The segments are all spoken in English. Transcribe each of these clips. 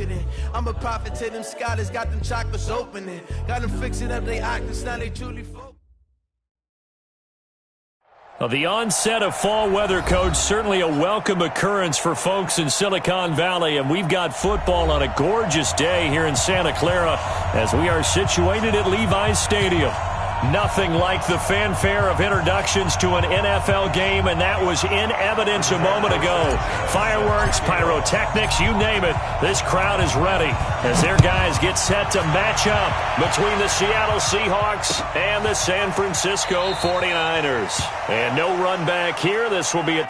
marketing. I'm a prophet to them scholars, got them chakras opening. Got them fixing up they octaves, now they truly focus. Well, the onset of fall weather, Coach, certainly a welcome occurrence for folks in Silicon Valley, and we've got football on a gorgeous day here in Santa Clara as we are situated at Levi's Stadium. Nothing like the fanfare of introductions to an NFL game, and that was in evidence a moment ago. Fireworks, pyrotechnics, you name it. This crowd is ready as their guys get set to match up between the Seattle Seahawks and the San Francisco 49ers. And no run back here. This will be a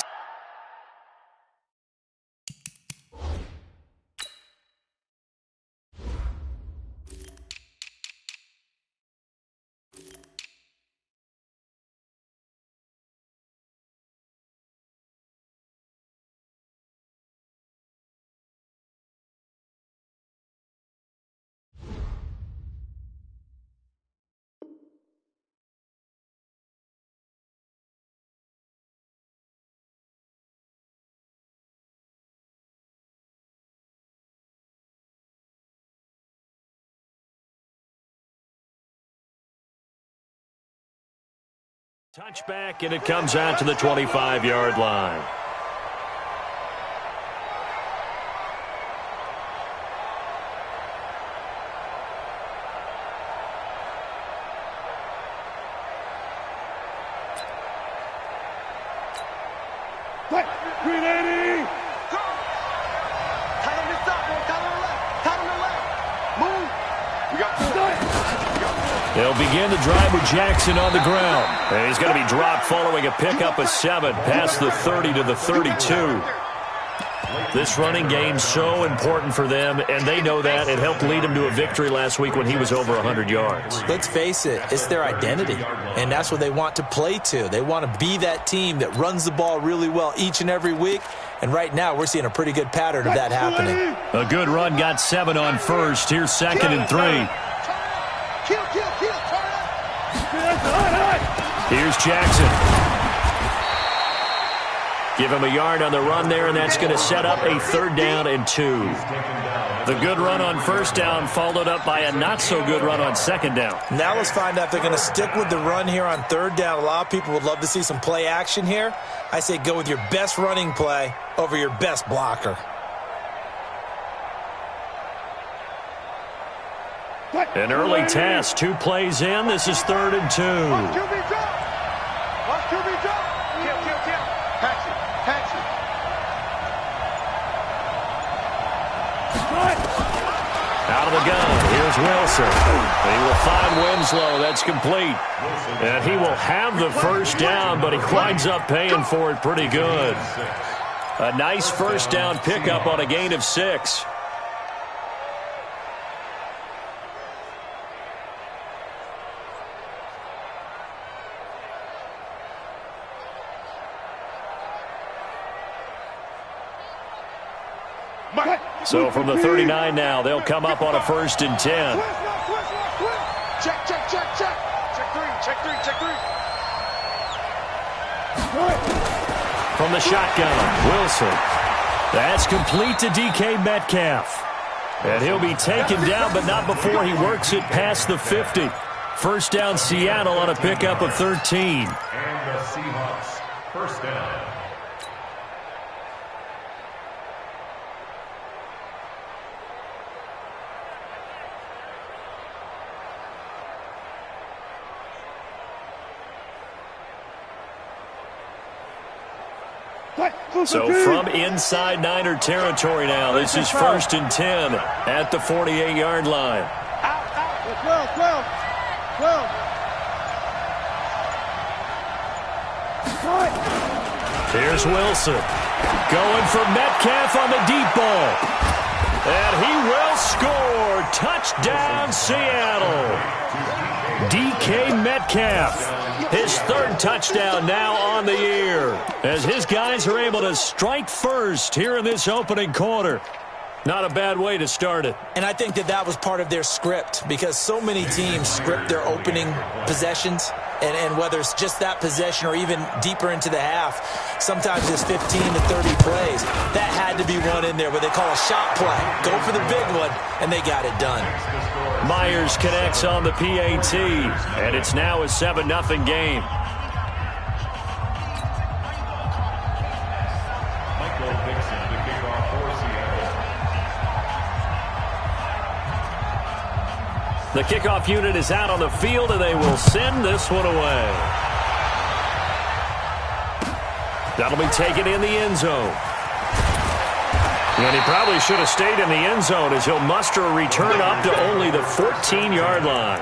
touchback, and it comes out to the 25-yard line. They'll begin the drive with Jackson on the ground. And he's going to be dropped following a pickup of 7 past the 30 to the 32. This running game so important for them, and they know that. It helped lead them to a victory last week when he was over 100 yards. Let's face it, it's their identity, and that's what they want to play to. They want to be that team that runs the ball really well each and every week, and right now we're seeing a pretty good pattern of that happening. A good run got 7 on first. Here's 2nd and 3. Here's Jackson. Give him a yard on the run there, and that's going to set up a 3rd down and 2. The good run on 1st down followed up by a not-so-good run on 2nd down. Now let's find out if they're going to stick with the run here on 3rd down. A lot of people would love to see some play action here. I say go with your best running play over your best blocker. An early task, 2 plays in. This is 3rd and 2. Out of the gun, here's Wilson. He will find Winslow. That's complete. And he will have the 1st down, but he winds up paying for it pretty good. A nice 1st down pickup on a gain of 6. So from the 39 now, they'll come up on a 1st and 10. Check. Check 3. From the shotgun, Wilson. That's complete to DK Metcalf. And he'll be taken down, but not before he works it past the 50. 1st down Seattle on a pickup of 13. And the Seahawks, 1st down. So from inside Niner territory now, this is 1st and 10 at the 48-yard line. Here's Wilson. Going for Metcalf on the deep ball. And he will score. Touchdown, Seattle. DK Metcalf, his 3rd touchdown now on the year, as his guys are able to strike first here in this opening quarter. Not a bad way to start it. And I think that was part of their script, because so many teams script their opening possessions. And whether it's just that possession or even deeper into the half, sometimes it's 15 to 30 plays. That had to be one in there where they call a shot play. Go for the big one, and they got it done. Myers connects on the PAT, and it's now a 7-0 game. The kickoff unit is out on the field, and they will send this one away. That'll be taken in the end zone. And he probably should have stayed in the end zone as he'll muster a return up to only the 14-yard line.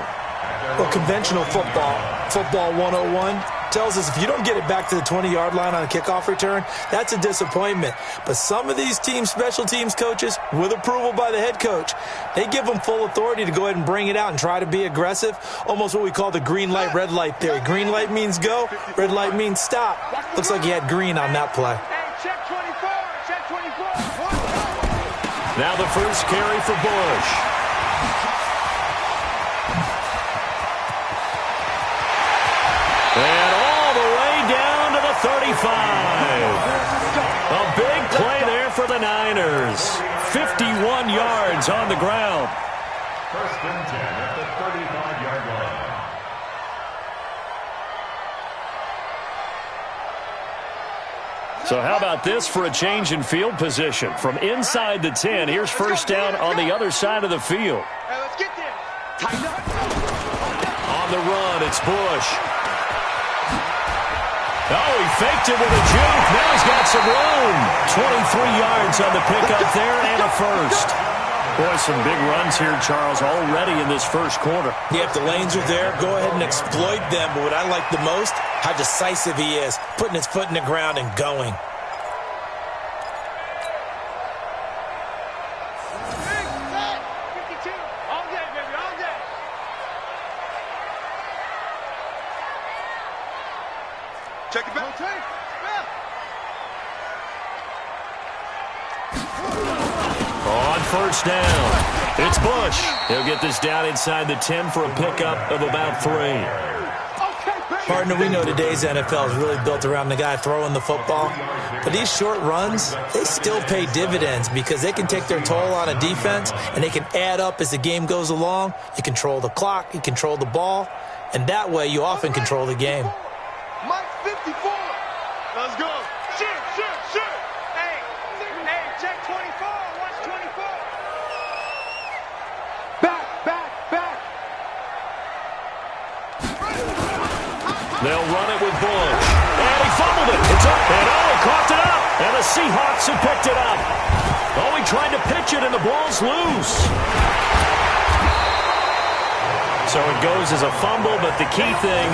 Well, conventional football 101, tells us if you don't get it back to the 20-yard line on a kickoff return, that's a disappointment. But some of these special teams coaches, with approval by the head coach, they give them full authority to go ahead and bring it out and try to be aggressive, almost what we call the green light, red light theory. Green light means go, red light means stop. Looks like he had green on that play. Check 24, check 24. Now the first carry for Bush. And all the way down to the 35. A big play there for the Niners. 51 yards on the ground. First and 10 at the 35-yard line. So how about this for a change in field position? From inside the 10, here's first down on the other side of the field. Hey, let's get there. Tighten up. On the run, it's Bush. Oh, he faked it with a juke. Now he's got some room. 23 yards on the pickup there and a first. Boy, some big runs here, Charles, already in this first quarter. Yeah, if the lanes are there, go ahead and exploit them. But what I like the most, how decisive he is, putting his foot in the ground and going. Check it back. On first down, it's Bush. He'll get this down inside the 10 for a pickup of about 3. Partner, we know today's NFL is really built around the guy throwing the football. But these short runs, they still pay dividends because they can take their toll on a defense and they can add up as the game goes along. You control the clock, you control the ball, and that way you often control the game. Mike 54. Let's go. Shoot, shoot, shoot. Hey, check 24. Watch 24. Back. They'll run it with Bush. And he fumbled it. It's up. And he coughed it up. And the Seahawks have picked it up. Oh, he tried to pitch it, and the ball's loose. So it goes as a fumble, but the key thing,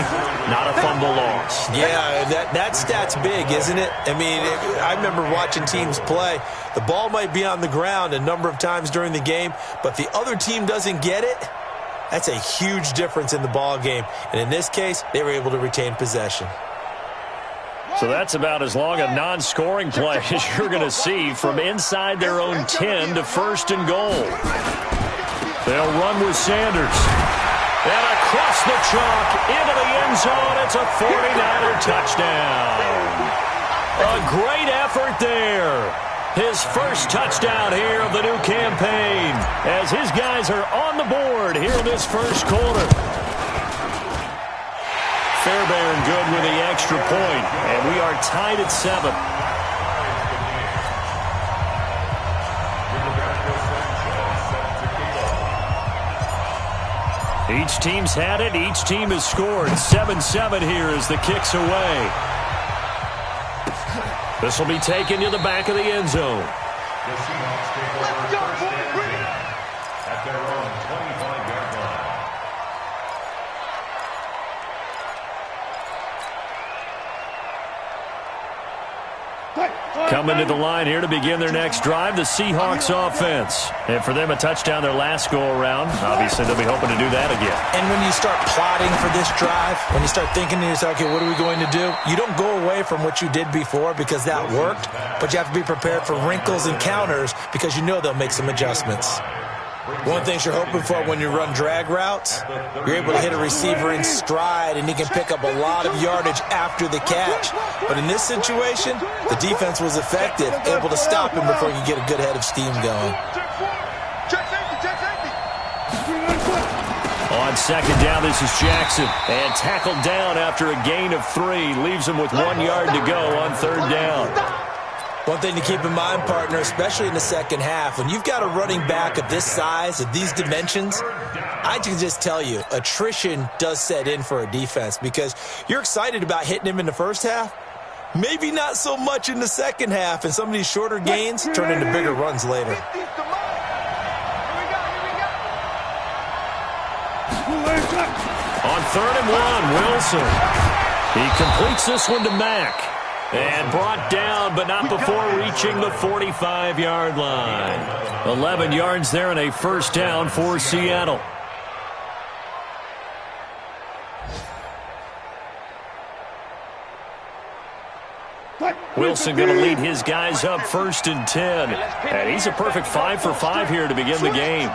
not a fumble loss. Yeah, that stat's big, isn't it? I mean, I remember watching teams play. The ball might be on the ground a number of times during the game, but if the other team doesn't get it, that's a huge difference in the ball game. And in this case, they were able to retain possession. So that's about as long a non-scoring play as you're going to see from inside their own 10 to first and goal. They'll run with Sanders. And across the chalk, into the end zone, it's a 49er touchdown. A great effort there. His first touchdown here of the new campaign as his guys are on the board here in this first quarter. Fairbairn good with the extra point, and we are tied at 7. Each team's had it. Each team has scored. 7-7 here as the kick's away. This will be taken to the back of the end zone. The Seahawks take over first and 10 at their own 25-yard line. Coming to the line here to begin their next drive, the Seahawks offense. And for them, a touchdown their last go-around. Obviously, they'll be hoping to do that again. And when you start plotting for this drive, when you start thinking to yourself, okay, what are we going to do? You don't go away from what you did before because that worked, but you have to be prepared for wrinkles and counters because you know they'll make some adjustments. One thing you're hoping for when you run drag routes, you're able to hit a receiver in stride, and he can pick up a lot of yardage after the catch. But in this situation, the defense was effective, able to stop him before he could get a good head of steam going. On second down, this is Jackson. And tackled down after a gain of 3. Leaves him with 1 yard to go on third down. One thing to keep in mind, partner, especially in the second half, when you've got a running back of this size, of these dimensions, I can just tell you, attrition does set in for a defense because you're excited about hitting him in the first half. Maybe not so much in the second half, and some of these shorter gains turn into bigger runs later. On third and 1, Wilson. He completes this one to Mack. And brought down, but not before reaching the 45-yard line. 11 yards there and a first down for Seattle. Wilson going to lead his guys up first and 10. And he's a perfect 5 for 5 here to begin the game.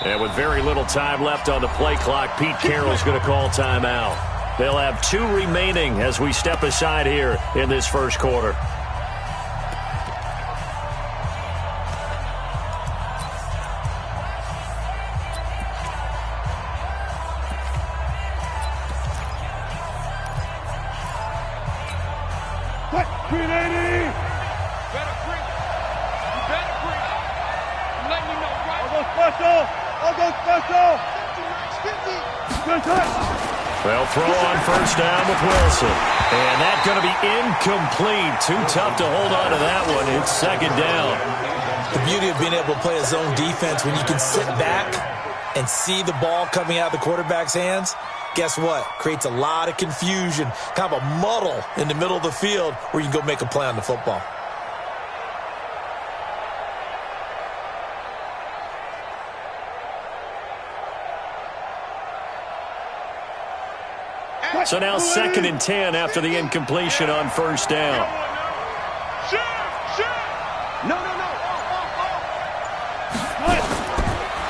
And with very little time left on the play clock, Pete Carroll's going to call timeout. They'll have 2 remaining as we step aside here in this first quarter. They'll throw on first down with Wilson. And that's going to be incomplete. Too tough to hold on to that one. It's second down. The beauty of being able to play a zone defense when you can sit back and see the ball coming out of the quarterback's hands, guess what? Creates a lot of confusion, kind of a muddle in the middle of the field where you can go make a play on the football. So now second and 10 after the incompletion on first down.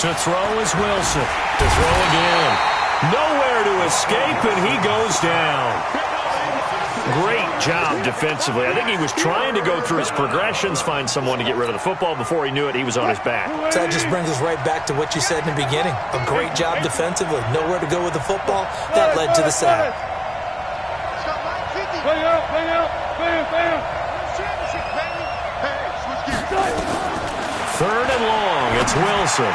To throw is Wilson. To throw again. Nowhere to escape, and he goes down. Great job defensively. I think he was trying to go through his progressions, find someone to get rid of the football. Before he knew it, he was on his back. So that just brings us right back to what you said in the beginning. A great job defensively. Nowhere to go with the football. That led to the sack. Third and long. It's Wilson.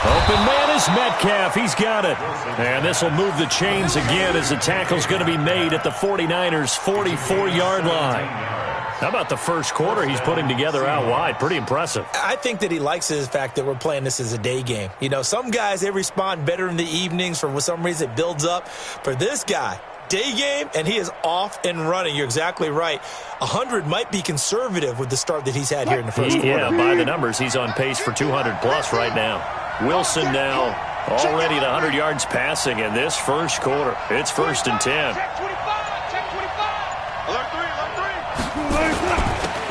Open man is Metcalf. He's got it. And this will move the chains again as the tackle's going to be made at the 49ers' 44-yard line. How about the first quarter he's putting together out wide? Pretty impressive. I think that he likes the fact that we're playing this as a day game. You know, some guys, they respond better in the evenings. For some reason, it builds up. For this guy, day game, and he is off and running. You're exactly right. 100 might be conservative with the start that he's had here in the first quarter. Yeah, by the numbers, he's on pace for 200-plus right now. Wilson now already at 100 yards passing in this first quarter. It's first and 10.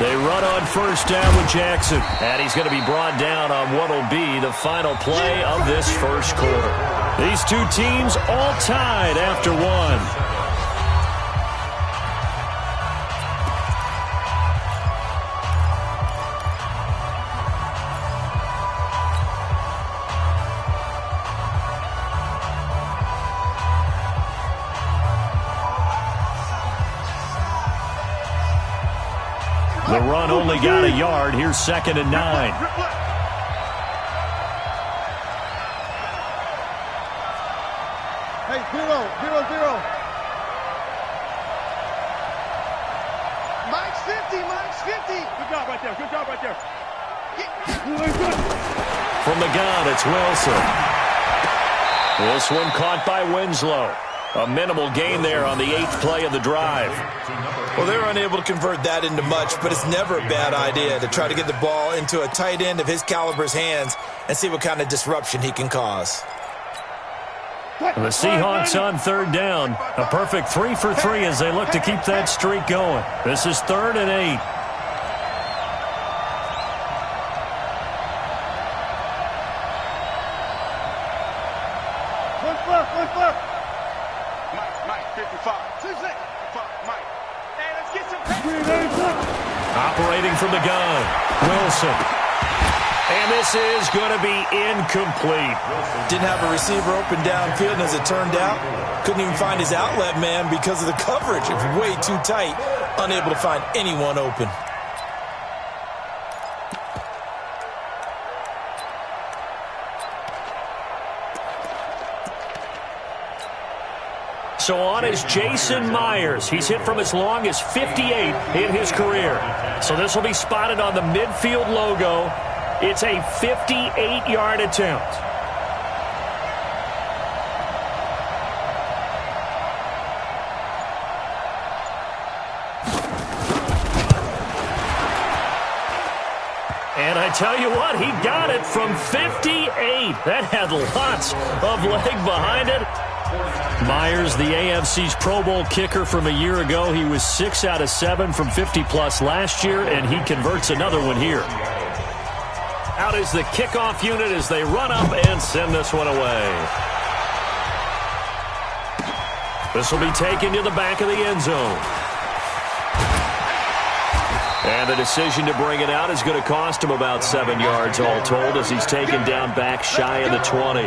They run on first down with Jackson. And he's going to be brought down on what will be the final play of this first quarter. These two teams all tied after one. The run only got a yard. Here's second and 9. Hey, 0-0-0. Mike's 50. Good job right there. From the gun, it's Wilson. This one caught by Winslow. A minimal gain there on the 8th play of the drive. Well, they were unable to convert that into much, but it's never a bad idea to try to get the ball into a tight end of his caliber's hands and see what kind of disruption he can cause. The Seahawks on 3rd down. A perfect 3 for 3 as they look to keep that streak going. This is 3rd and 8. Operating from the gun, Wilson. And this is going to be incomplete. Didn't have a receiver open downfield, and as it turned out, couldn't even find his outlet man because of the coverage. It was way too tight, unable to find anyone open. So on is Jason Myers. He's hit from as long as 58 in his career. So this will be spotted on the midfield logo. It's a 58-yard attempt. And I tell you what, he got it from 58. That had lots of leg behind it. Myers, the AFC's Pro Bowl kicker from a year ago. He was 6 out of 7 from 50-plus last year, and he converts another one here. Out is the kickoff unit as they run up and send this one away. This will be taken to the back of the end zone. And the decision to bring it out is going to cost him about 7 yards all told as he's taken down back shy of the 20.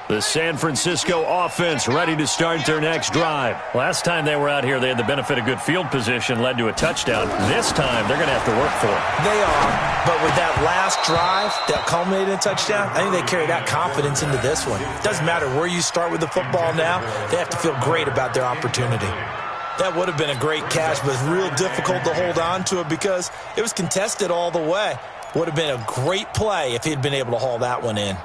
The San Francisco offense ready to start their next drive. Last time they were out here, they had the benefit of good field position, led to a touchdown. This time, they're going to have to work for it. They are, but with that last drive that culminated in a touchdown, I think they carry that confidence into this one. It doesn't matter where you start with the football now. They have to feel great about their opportunity. That would have been a great catch, but it's real difficult to hold on to it because it was contested all the way. Would have been a great play if he had been able to haul that one in.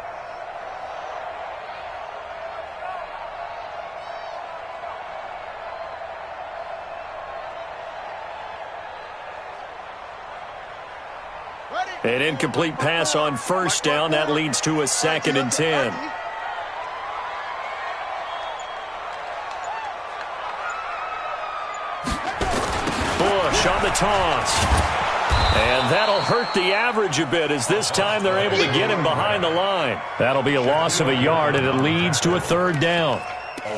An incomplete pass on first down. That leads to a 2nd and 10. Bush on the toss. And that'll hurt the average a bit as this time they're able to get him behind the line. That'll be a loss of a yard, and it leads to a 3rd down.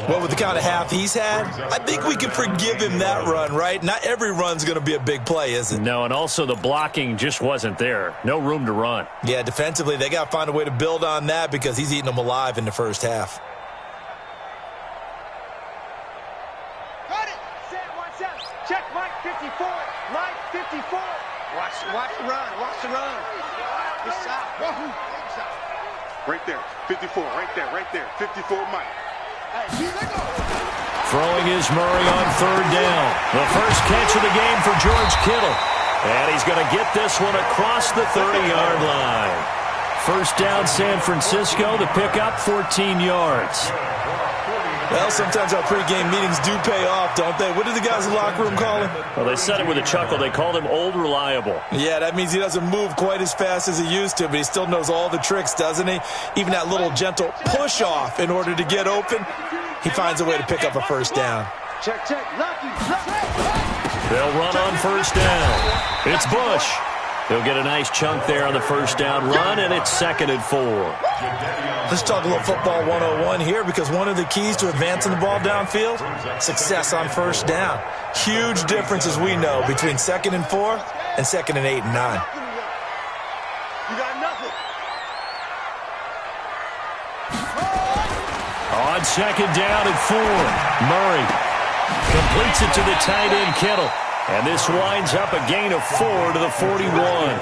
Well, with the kind of half he's had, I think we can forgive him that run, right? Not every run's going to be a big play, is it? No, and also the blocking just wasn't there. No room to run. Yeah, defensively, they got to find a way to build on that because he's eating them alive in the first half. Got it. Watch out. Check Mike 54. Mike 54. Watch the run. Watch the run. This side. Right there. 54. Right there. 54 Mike. Throwing is Murray on 3rd down. The first catch of the game for George Kittle. And he's going to get this one across the 30-yard line. First down, San Francisco. The pickup, 14 yards. Well, sometimes our pregame meetings do pay off, don't they? What did the guys in the locker room call him? Well, they said it with a chuckle. They called him Old Reliable. Yeah, that means he doesn't move quite as fast as he used to, but he still knows all the tricks, doesn't he? Even that little gentle push-off in order to get open, he finds a way to pick up a first down. Check. Lucky. They'll run on first down. It's Bush. He'll get a nice chunk there on the first down run, and it's 2nd and 4. Let's talk a little football 101 here because one of the keys to advancing the ball downfield, success on first down. Huge difference, as we know, between 2nd and 4 and 2nd and 8 and 9. You got nothing. On 2nd down and 4, Murray completes it to the tight end, Kittle. And this winds up a gain of 4 to the 41.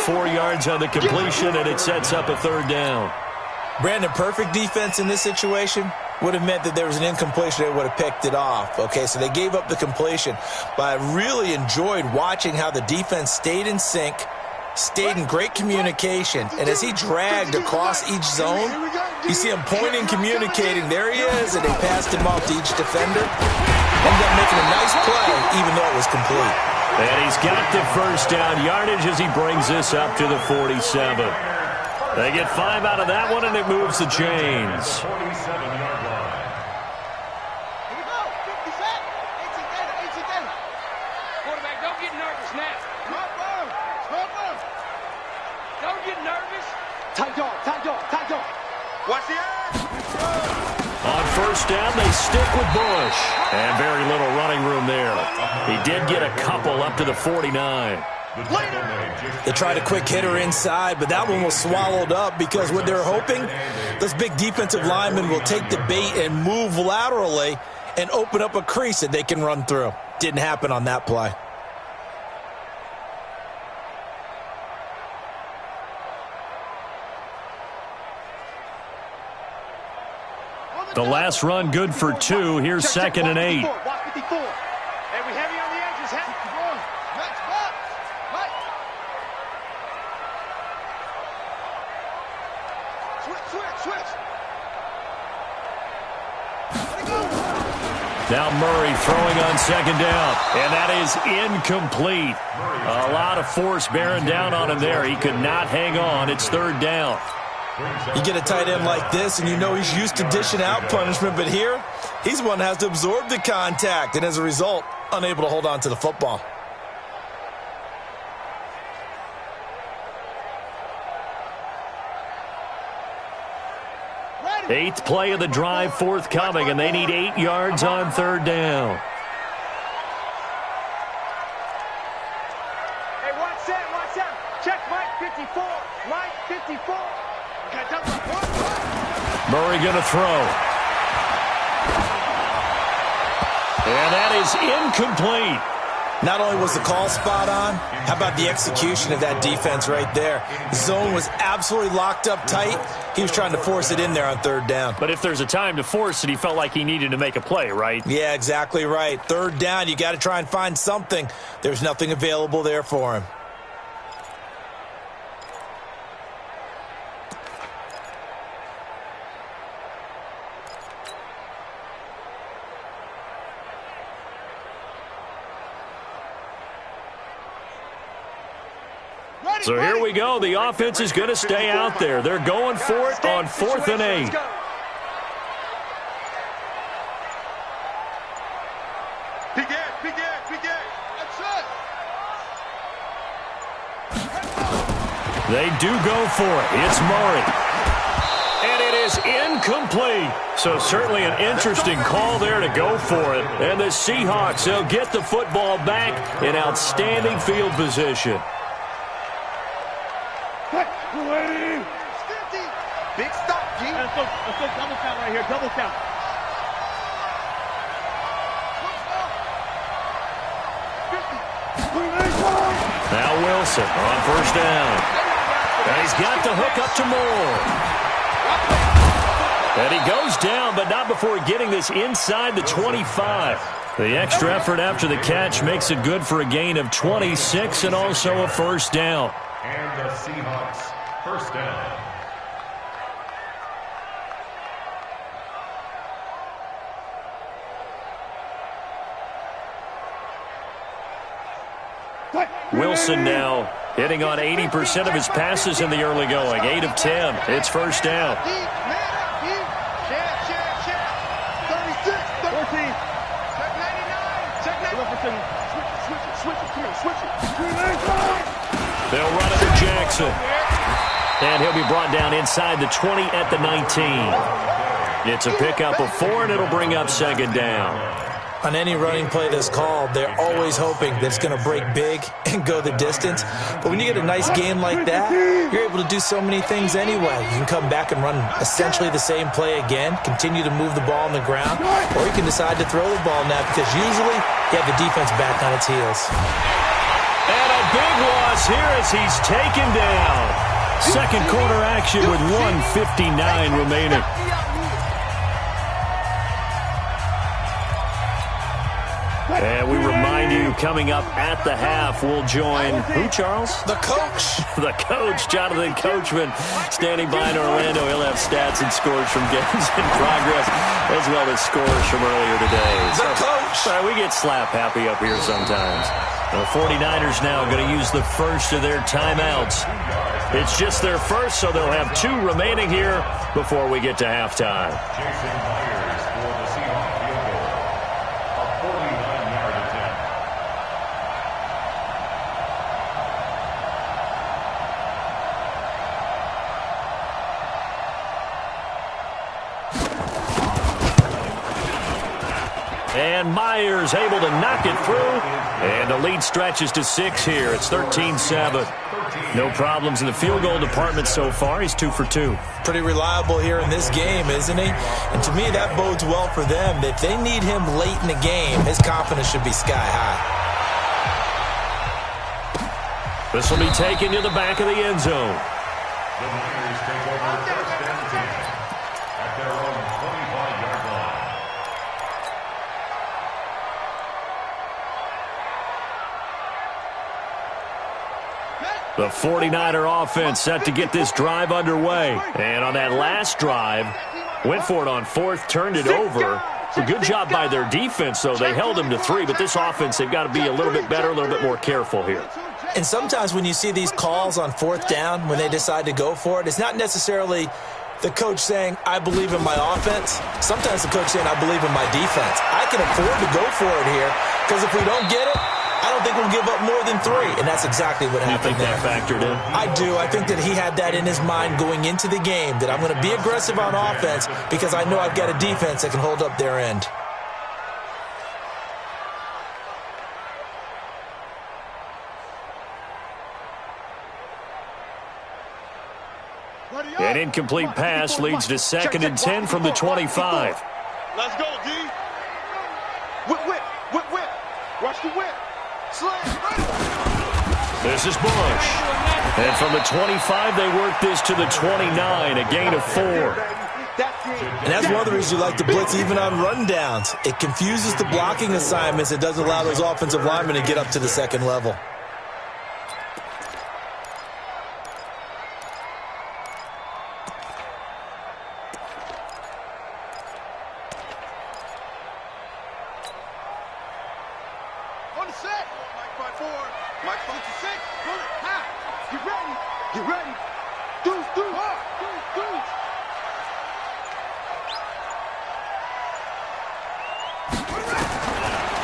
4 yards on the completion, and it sets up a 3rd down. Brandon, perfect defense in this situation. would have meant that there was an incompletion. They would have picked it off. Okay, so they gave up the completion. But I really enjoyed watching how the defense stayed in sync, stayed in great communication, and as he dragged across each zone, you see him pointing, communicating. There he is, and they passed him off to each defender. Ended up making a nice play, even though it was complete. And he's got the first down yardage as he brings this up to the 47. They get 5 out of that one, and it moves the chains. 47-yard line. Here we go. 50 set. 18 down. Quarterback, don't get nervous now. Smart ball. Don't get nervous. Tight dog. Watch the edge. On first down, they stick with Bush. And very little running room there. He did get a couple up to the 49. They tried a quick hitter inside, but that one was swallowed up because what they're hoping, those big defensive linemen will take the bait and move laterally and open up a crease that they can run through. Didn't happen on that play. The last run good for 2. Here's 2nd and 8. Watch 54. Hey, we heavy on the edges. Next box. Mike. Switch. Now Murray throwing on 2nd down. And that is incomplete. A lot of force bearing down on him there. He could not hang on. It's 3rd down. You get a tight end like this, and you know he's used to dishing out punishment, but here, he's the one that has to absorb the contact, and as a result, unable to hold on to the football. Eighth play of the drive forthcoming, and they need 8 yards on 3rd down. Hey, watch out. Check Mike 54. Mike 54. Murray going to throw. And that is incomplete. Not only was the call spot on, how about the execution of that defense right there? The zone was absolutely locked up tight. He was trying to force it in there on 3rd down. But if there's a time to force it, he felt like he needed to make a play, right? Yeah, exactly right. 3rd down, you got to try and find something. There's nothing available there for him. So here we go. The offense is going to stay out there. They're going for it on 4th and 8. They do go for it. It's Murray. And it is incomplete. So certainly an interesting call there to go for it. And the Seahawks, they'll get the football back in outstanding field position. Big stop, G. Let's go double count right here. Double count. Now Wilson on first down. And he's got the hook up to Moore. And he goes down, but not before getting this inside the 25. The extra effort after the catch makes it good for a gain of 26 and also a first down. And the Seahawks, first down. Wilson now hitting on 80% of his passes in the early going. 8 of 10. It's first down. They'll run it to Jackson. And he'll be brought down inside the 20 at the 19. It's a pickup of 4, and it'll bring up 2nd down. On any running play that's called, they're always hoping that it's going to break big and go the distance. But when you get a nice game like that, you're able to do so many things anyway. You can come back and run essentially the same play again, continue to move the ball on the ground, or you can decide to throw the ball now because usually you have the defense back on its heels. And a big loss here as he's taken down. Second quarter action with 1:59 remaining. And we remind you, coming up at the half, we'll join who, Charles? The coach. The coach, Jonathan Coachman, standing by in Orlando. He'll have stats and scores from games in progress, as well as scores from earlier today. The coach. We get slap happy up here sometimes. The 49ers now going to use the first of their timeouts. It's just their first, so they'll have 2 remaining here before we get to halftime. Jason Myers for the Seahawks field goal. A 49-yard attempt. And Myers able to knock it through. And the lead stretches to 6 here. It's 13-7. No problems in the field goal department so far. He's 2 for 2. Pretty reliable here in this game, isn't he? And to me, that bodes well for them. If they need him late in the game, his confidence should be sky high. This will be taken to the back of the end zone. The Niners take over first and 10 at their own 25-yard line. The 49er offense set to get this drive underway. And on that last drive, went for it on 4th, turned it over. A good job by their defense, though. They held them to 3, but this offense, they've got to be a little bit better, a little bit more careful here. And sometimes when you see these calls on 4th down, when they decide to go for it, it's not necessarily the coach saying, I believe in my offense. Sometimes the coach saying, I believe in my defense. I can afford to go for it here, because if we don't get it, I don't think we'll give up more than 3, and that's exactly what happened there. You think that factored in? I do. I think that he had that in his mind going into the game, that I'm going to be aggressive on offense because I know I've got a defense that can hold up their end. An incomplete pass leads to 2nd and 10 from the 25. Let's go, D. Whip, whip, whip, whip. Watch the whip. This is Bush. And from the 25, they work this to the 29, a gain of 4. And that's one of the reasons you like to blitz even on rundowns. It confuses the blocking assignments. It doesn't allow those offensive linemen to get up to the 2nd level.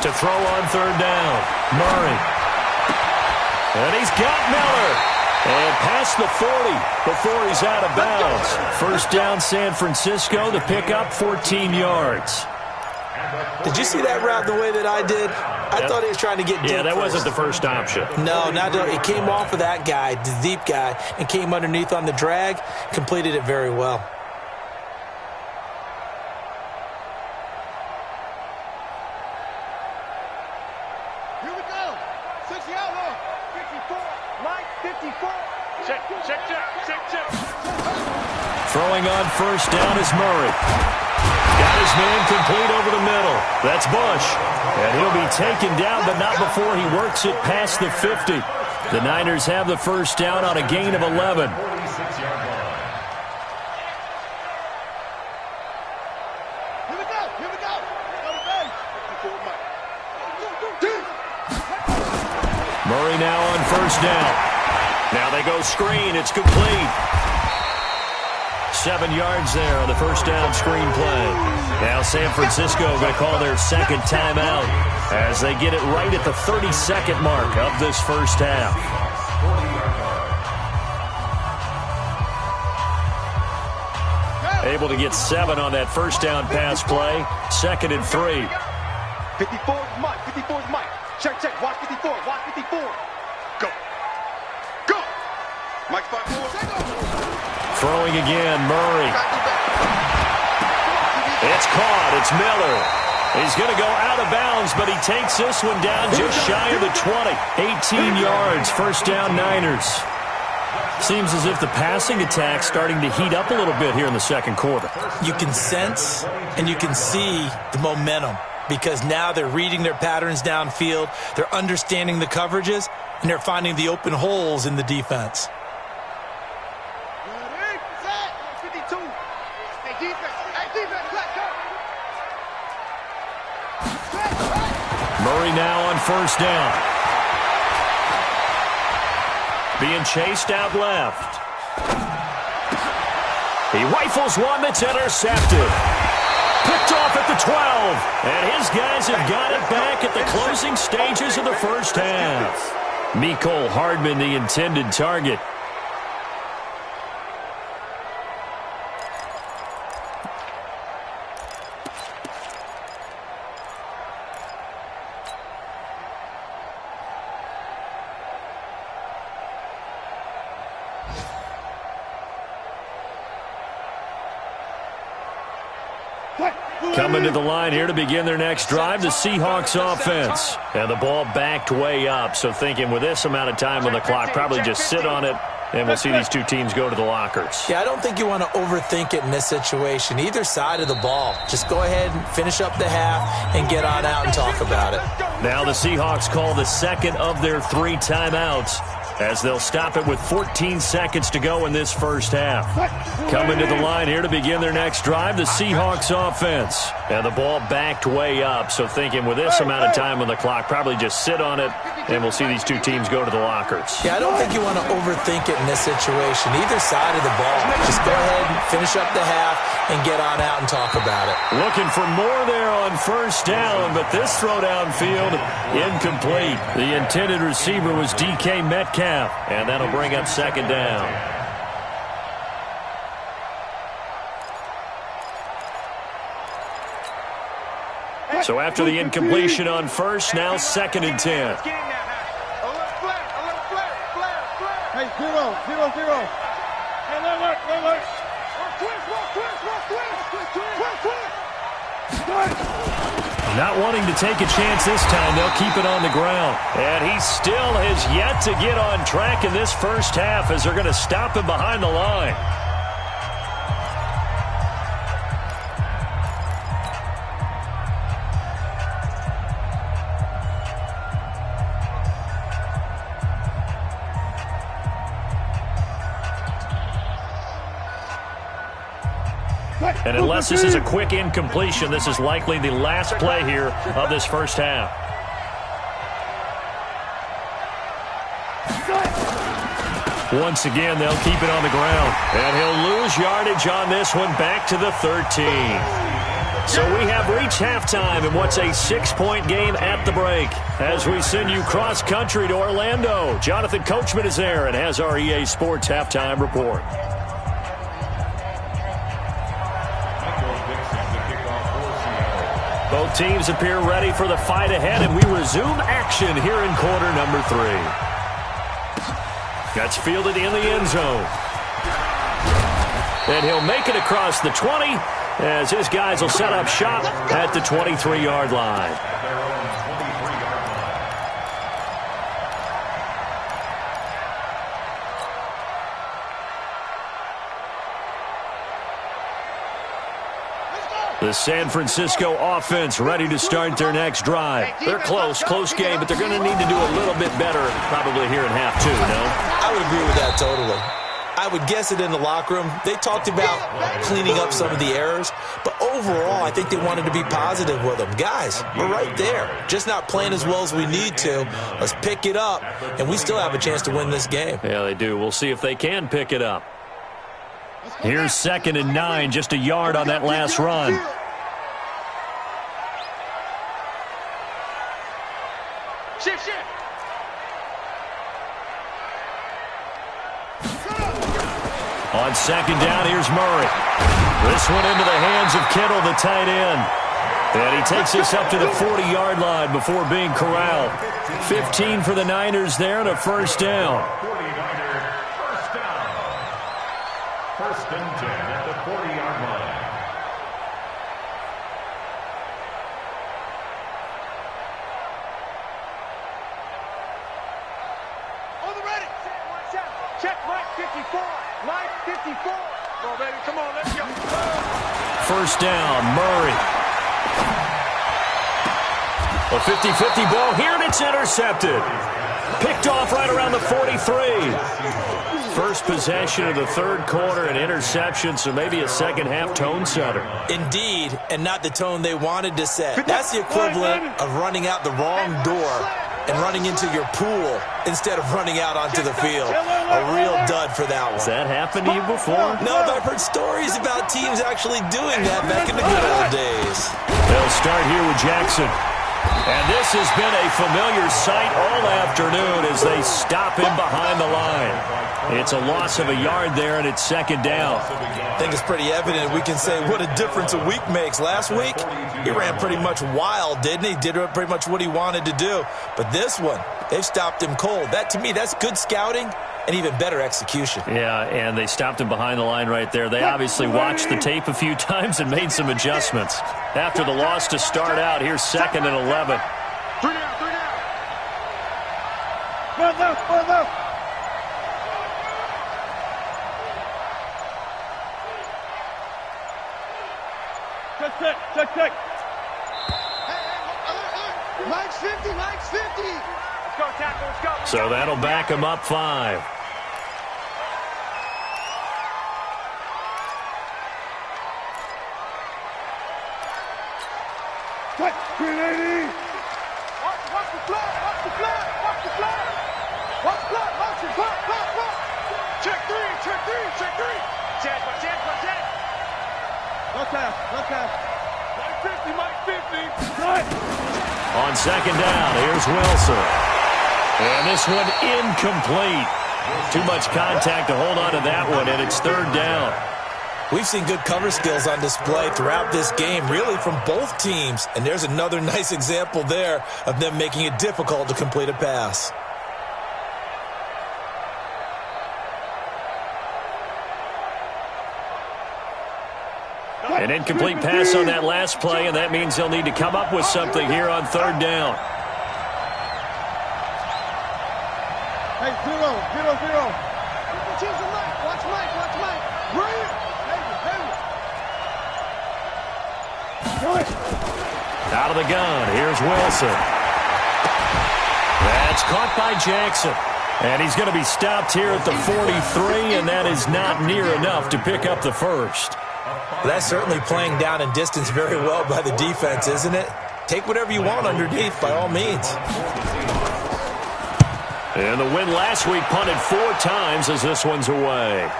To throw on 3rd down, Murray. And he's got Miller. And past the 40 before he's out of bounds. 1st down, San Francisco. The pickup, 14 yards. Did you see that route the way that I did? I thought he was trying to get deep. Yeah, that wasn't the first option. No, it came off of that guy, the deep guy, and came underneath on the drag, completed it very well. Here we go. 60 outlaw. 54. Mike, 54. Check. Throwing on 1st down is Murray. Got his man complete over the middle. That's Bush. And he'll be taken down, but not before he works it past the 50. The Niners have the 1st down on a gain of 11. Murray now on 1st down. Now they go screen. It's complete. 7 yards there on the 1st down screen play. Now San Francisco going to call their 2nd timeout as they get it right at the 32nd mark of this 1st half. Able to get 7 on that 1st down pass play. 2nd and 3. 54 is Mike. 54 is Mike. Check. Watch 54. Watch 54. Go. Mike 5-4. Throwing again, Murray. It's caught. It's Miller. He's going to go out of bounds, but he takes this one down just shy of the 20. 18 yards, 1st down Niners. Seems as if the passing attack's starting to heat up a little bit here in the 2nd quarter. You can sense and you can see the momentum. because now they're reading their patterns downfield, they're understanding the coverages, and they're finding the open holes in the defense. Murray now on first down. Being chased out left. He rifles one that's intercepted. Picked off at the 12. And his guys have got it back at the closing stages of the first half. Mecole Hardman, the intended target. Coming to the line here to begin their next drive, the Seahawks offense. And the ball backed way up, so thinking with this amount of time on the clock, probably just sit on it, and we'll see these two teams go to the lockers. Yeah, I don't think you want to overthink it in this situation. Either side of the ball. Just go ahead and finish up the half and get on out and talk about it. Now the Seahawks call the second of their 3 timeouts, as they'll stop it with 14 seconds to go in this first half. Coming to the line here to begin their next drive, the Seahawks offense. And the ball backed way up, so thinking with this amount of time on the clock, probably just sit on it, and we'll see these two teams go to the lockers. Yeah, I don't think you want to overthink it in this situation. Either side of the ball. Just go ahead and finish up the half and get on out and talk about it. Looking for more there on first down, but this throw downfield incomplete. The intended receiver was DK Metcalf, and that'll bring up second down. So after the incompletion on first, now 2nd and 10. Hey, 0-0-0. Hey, look. Not wanting to take a chance this time, they'll keep it on the ground. And he still has yet to get on track in this first half, as they're going to stop him behind the line. And unless this is a quick incompletion, this is likely the last play here of this first half. Once again, they'll keep it on the ground. And he'll lose yardage on this one, back to the 13. So we have reached halftime in what's a 6-point game at the break. As we send you cross-country to Orlando, Jonathan Coachman is there and has our EA Sports halftime report. Both teams appear ready for the fight ahead, and we resume action here in quarter number 3. That's fielded in the end zone. And he'll make it across the 20, as his guys will set up shop at the 23-yard line. The San Francisco offense ready to start their next drive. They're close game, but they're going to need to do a little bit better probably here in half 2, no? I would agree with that totally. I would guess it in the locker room. They talked about cleaning up some of the errors, but overall, I think they wanted to be positive with them. Guys, we're right there. Just not playing as well as we need to. Let's pick it up, and we still have a chance to win this game. Yeah, they do. We'll see if they can pick it up. Here's 2nd and 9, just a yard on that last run. Shift. On 2nd down, here's Murray. This one into the hands of Kittle, the tight end. And he takes us up to the 40-yard line before being corralled. 15 for the Niners there and a first down. 49er, first down. 1st and 10 at the 40-yard line. On the ready. Check Mike 54. Mike 54. Come on, baby. Come on, let's go. First down, Murray. A 50-50 ball here, and it's intercepted. Picked off right around the 43. First possession of the third quarter, an interception, so maybe a second-half tone setter. Indeed, and not the tone they wanted to set. That's the equivalent of running out the wrong door and running into your pool instead of running out onto the field. A real dud for that one. Has that happened to you before? No, but I've heard stories about teams actually doing that back in the good old days. They'll start here with Jackson. And this has been a familiar sight all afternoon as they stop him behind the line. It's a loss of a yard there, and it's second down. I think it's pretty evident. We can say what a difference a week makes. Last week, he ran pretty much wild, didn't he? Did pretty much what he wanted to do. But this one, they've stopped him cold. That, to me, that's good scouting and even better execution. Yeah, and they stopped him behind the line right there. They obviously watched the tape a few times and made some adjustments. After the loss to start out, here's 2nd and 11. 3 down, 3 down. Well, no. Check. Hey, Mike's 50. Let's go, tackle, let's go. So that'll back him up 5. Cut, 380. Watch the flag. Check three. Chad. No pass. Mike 50. Cut. On second down, here's Wilson. And this one incomplete. Too much contact to hold on to that one, and it's 3rd down. We've seen good cover skills on display throughout this game, really from both teams. And there's another nice example there of them making it difficult to complete a pass. An incomplete pass on that last play, and that means they'll need to come up with something here on 3rd down. Hey, 0. Watch Mike. Bring it. Out of the gun, here's Wilson. That's caught by Jackson. And he's going to be stopped here at the 43, and that is not near enough to pick up the first. Well, that's certainly playing down in distance very well by the defense, isn't it? Take whatever you want underneath, by all means. And the win last week punted 4 times as this one's away.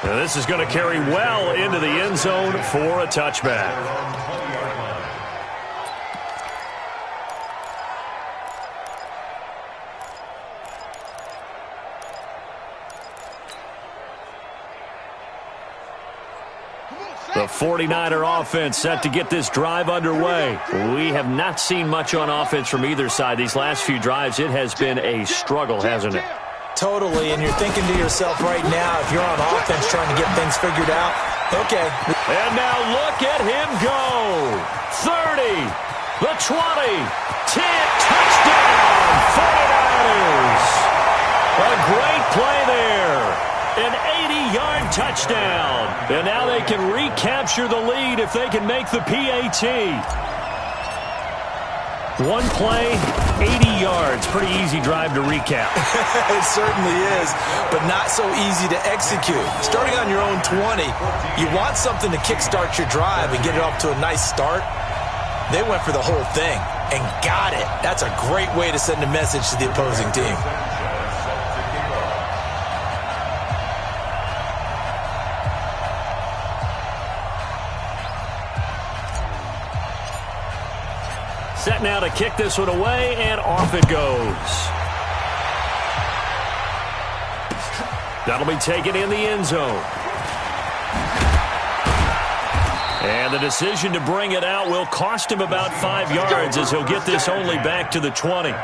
Now this is going to carry well into the end zone for a touchback. The 49er offense set to get this drive underway. We have not seen much on offense from either side. These last few drives, it has been a struggle, hasn't it? Totally, and you're thinking to yourself right now, if you're on offense trying to get things figured out, okay. And now look at him go. 30, the 20, 10, touchdown, 49ers. A great play there. An 80-yard touchdown. And now they can recapture the lead if they can make the PAT. One play, 80 yards. Pretty easy drive to recap. It certainly is, but not so easy to execute. Starting on your own 20, you want something to kickstart your drive and get it off to a nice start. They went for the whole thing and got it. That's a great way to send a message to the opposing team. Set now to kick this one away, and off it goes. That'll be taken in the end zone. And the decision to bring it out will cost him about 5 yards as he'll get this only back to the 20.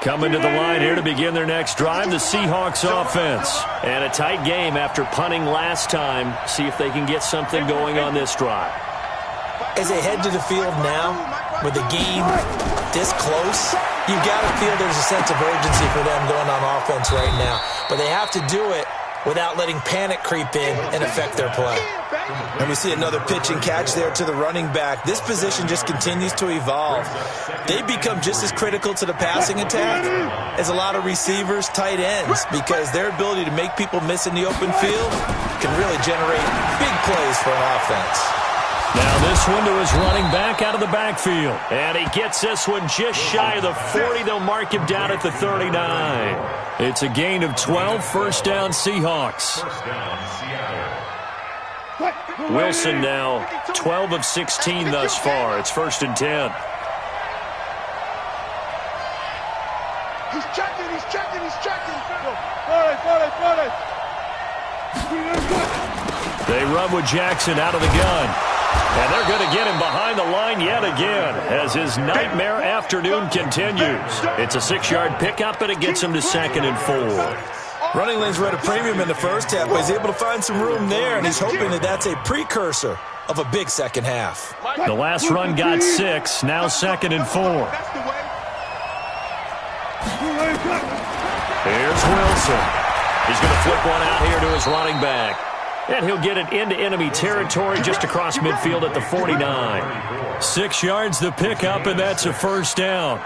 Coming to the line here to begin their next drive, the Seahawks offense. And a tight game after punting last time. See if they can get something going on this drive. As they head to the field now, with the game this close, you got to feel there's a sense of urgency for them going on offense right now. But they have to do it without letting panic creep in and affect their play. And we see another pitch and catch there to the running back. This position just continues to evolve. They become just as critical to the passing attack as a lot of receivers, tight ends, because their ability to make people miss in the open field can really generate big plays for an offense. Now this one to his running back out of the backfield. And he gets this one just shy of the 40. They'll mark him down at the 39. It's a gain of 12, first down Seahawks. First down, Seattle. Wilson now 12 of 16 thus far. It's 1st and 10. He's checking. They run with Jackson out of the gun. And they're going to get him behind the line yet again as his nightmare afternoon continues. It's a 6-yard pickup, and it gets him to 2nd and 4. Running lanes were at a premium in the first half, but he's able to find some room there, and he's hoping that that's a precursor of a big second half. The last run got 6, now 2nd and 4. Here's Wilson. He's going to flip one out here to his running back. And he'll get it into enemy territory just across midfield at the 49. 6 yards the pickup, and that's a first down.